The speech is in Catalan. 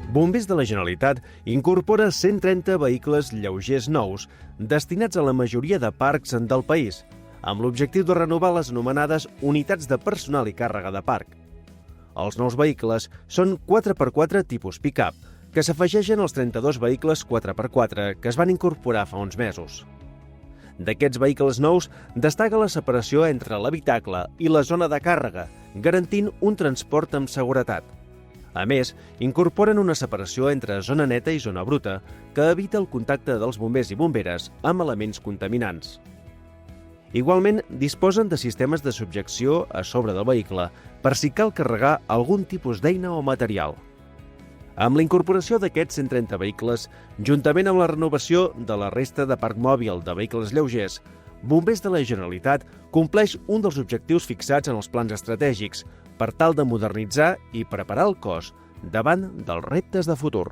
Bombers de la Generalitat incorpora 130 vehicles lleugers nous destinats a la majoria de parcs del país, amb l'objectiu de renovar les anomenades unitats de personal i càrrega de parc. Els nous vehicles són 4x4 tipus pick-up, que s'afegeixen als 32 vehicles 4x4 que es van incorporar fa uns mesos. D'aquests vehicles nous destaca la separació entre l'habitacle i la zona de càrrega, garantint un transport amb seguretat. A més, incorporen una separació entre zona neta i zona bruta, que evita el contacte dels bombers i bomberes amb elements contaminants. Igualment, disposen de sistemes de subjecció a sobre del vehicle per si cal carregar algun tipus d'eina o material. Amb la incorporació d'aquests 130 vehicles, juntament amb la renovació de la resta de parc mòbil de vehicles lleugers, Bombers de la Generalitat compleix un dels objectius fixats en els plans estratègics per tal de modernitzar i preparar el cos davant dels reptes de futur.